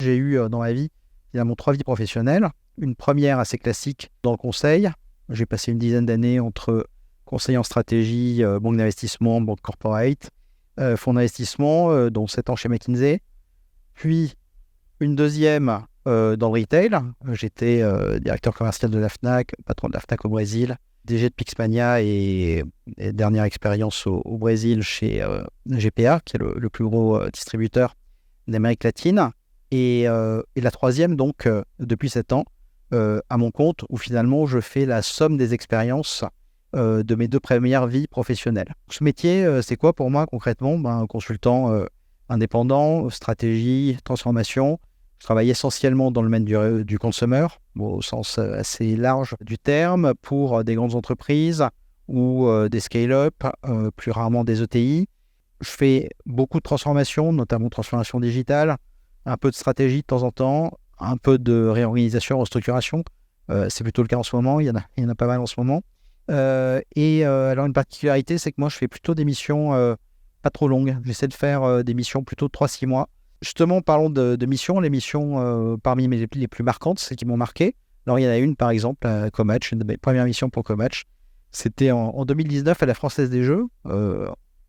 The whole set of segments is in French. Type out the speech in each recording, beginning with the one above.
J'ai eu dans ma vie, finalement, 3 vies professionnelles. Une première assez classique dans le conseil. J'ai passé une dizaine d'années entre conseiller en stratégie, banque d'investissement, banque corporate, fonds d'investissement, dont 7 ans chez McKinsey. Puis une deuxième dans le retail. J'étais directeur commercial de la Fnac, patron de la Fnac au Brésil, DG de Pixmania et dernière expérience au Brésil chez GPA, qui est le plus gros distributeur d'Amérique latine. Et la troisième, donc, depuis 7 ans, à mon compte, où finalement je fais la somme des expériences de mes 2 premières vies professionnelles. Ce métier, c'est quoi pour moi concrètement? Consultant indépendant, stratégie, transformation. Je travaille essentiellement dans le domaine du consumer, au sens assez large du terme, pour des grandes entreprises ou des scale-up, plus rarement des ETI. Je fais beaucoup de transformations, notamment transformation digitale, un peu de stratégie de temps en temps, un peu de réorganisation, restructuration. C'est plutôt le cas en ce moment, il y en a pas mal en ce moment. Alors une particularité, c'est que moi je fais plutôt des missions pas trop longues. J'essaie de faire des missions plutôt de 3-6 mois. Justement, parlons de missions. Les missions parmi les plus marquantes, celles qui m'ont marqué. Alors il y en a une par exemple à Comatch, une de mes premières missions pour Comatch. C'était en 2019 à la Française des Jeux,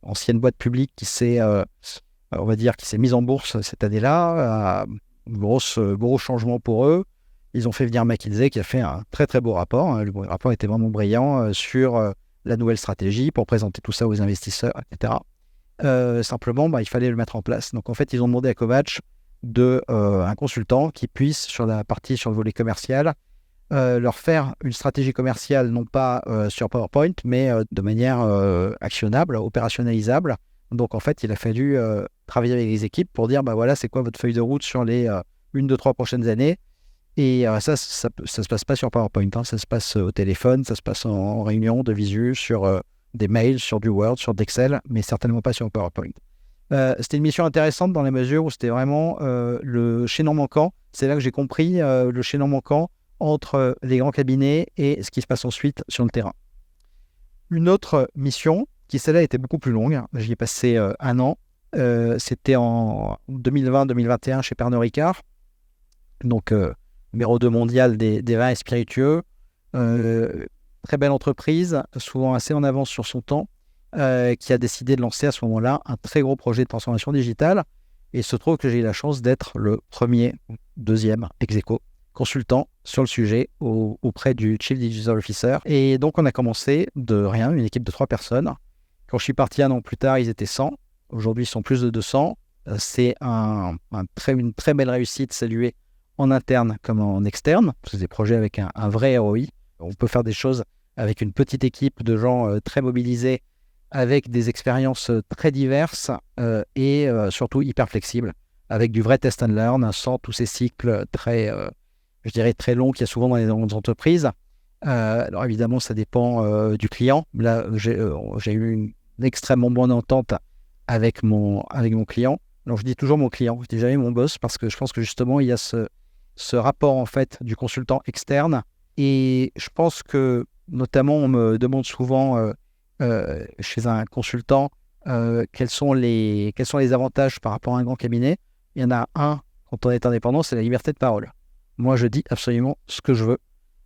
ancienne boîte publique qui s'est mise en bourse cette année-là. Gros changement pour eux. Ils ont fait venir McKinsey qui a fait un très très beau rapport. Le rapport était vraiment brillant sur la nouvelle stratégie pour présenter tout ça aux investisseurs, etc. Simplement, il fallait le mettre en place. Donc en fait, ils ont demandé à Comatch un consultant qui puisse, sur le volet commercial, leur faire une stratégie commerciale, non pas sur PowerPoint, mais de manière actionnable, opérationnalisable. Donc en fait, il a fallu travailler avec les équipes pour dire, voilà, c'est quoi votre feuille de route sur les 1, 2, 3 prochaines années. Et ça se passe pas sur PowerPoint, hein. Ça se passe au téléphone, ça se passe en réunion de visu, sur des mails, sur du Word, sur d'Excel, mais certainement pas sur PowerPoint. C'était une mission intéressante dans la mesure où c'était vraiment le chaînon manquant. C'est là que j'ai compris le chaînon manquant entre les grands cabinets et ce qui se passe ensuite sur le terrain. Une autre mission, qui celle-là était beaucoup plus longue, j'y ai passé 1 an, c'était en 2020-2021 chez Pernod Ricard, donc numéro 2 mondial des vins et spiritueux, très belle entreprise, souvent assez en avance sur son temps, qui a décidé de lancer à ce moment-là un très gros projet de transformation digitale. Et il se trouve que j'ai eu la chance d'être le premier, deuxième ex-aequo consultant sur le sujet auprès du Chief Digital Officer. Et donc on a commencé de rien, une équipe de 3 personnes. Quand je suis parti 1 an plus tard, ils étaient 100. Aujourd'hui, ils sont plus de 200. C'est une très belle réussite saluée en interne comme en externe. C'est des projets avec un vrai ROI. On peut faire des choses avec une petite équipe de gens très mobilisés, avec des expériences très diverses et surtout hyper flexibles, avec du vrai test and learn, sans tous ces cycles très longs qu'il y a souvent dans les grandes entreprises. Alors évidemment, ça dépend du client. Là, j'ai eu une extrêmement bonne entente avec mon client. Alors je dis toujours mon client, je dis jamais mon boss, parce que je pense que justement, il y a ce rapport en fait du consultant externe. Et je pense que, notamment, on me demande souvent chez un consultant quels sont les avantages par rapport à un grand cabinet. Il y en a un, quand on est indépendant, c'est la liberté de parole. Moi, je dis absolument ce que je veux,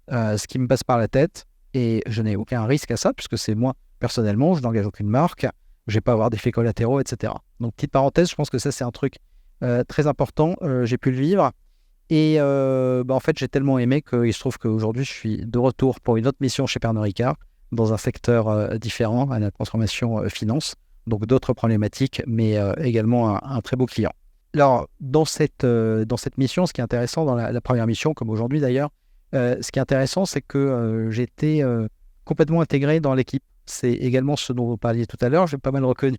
ce qui me passe par la tête, et je n'ai aucun risque à ça, puisque c'est moi, personnellement, je n'engage aucune marque, je ne vais pas avoir d'effets collatéraux, etc. Donc, petite parenthèse, je pense que ça, c'est un truc très important. J'ai pu le vivre. Et en fait, j'ai tellement aimé qu'il se trouve qu'aujourd'hui, je suis de retour pour une autre mission chez Pernod Ricard, dans un secteur différent, à la transformation finance, donc d'autres problématiques, mais également un très beau client. Alors, dans cette mission, ce qui est intéressant, dans la première mission, comme aujourd'hui d'ailleurs, ce qui est intéressant, c'est que j'ai été complètement intégré dans l'équipe. C'est également ce dont vous parliez tout à l'heure. J'ai pas mal reconnu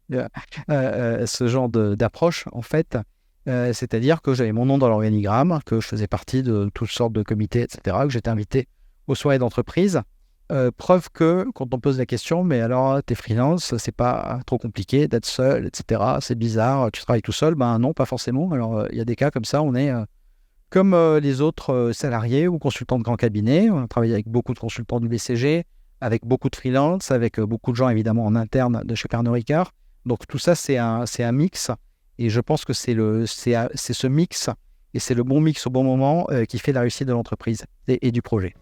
ce genre d'approche, en fait. C'est-à-dire que j'avais mon nom dans l'organigramme, que je faisais partie de toutes sortes de comités, etc., que j'étais invité aux soirées d'entreprise. Preuve que, quand on pose la question, mais alors, t'es freelance, c'est pas trop compliqué d'être seul, etc., c'est bizarre, tu travailles tout seul, non, pas forcément. Alors, il y a des cas comme ça, on est comme les autres salariés ou consultants de grands cabinets. On a travaillé avec beaucoup de consultants du BCG, avec beaucoup de freelance, avec beaucoup de gens, évidemment, en interne de chez Pernod Ricard. Donc, tout ça, c'est un mix. Et je pense que c'est ce mix Et c'est le bon mix au bon moment qui fait la réussite de l'entreprise et du projet.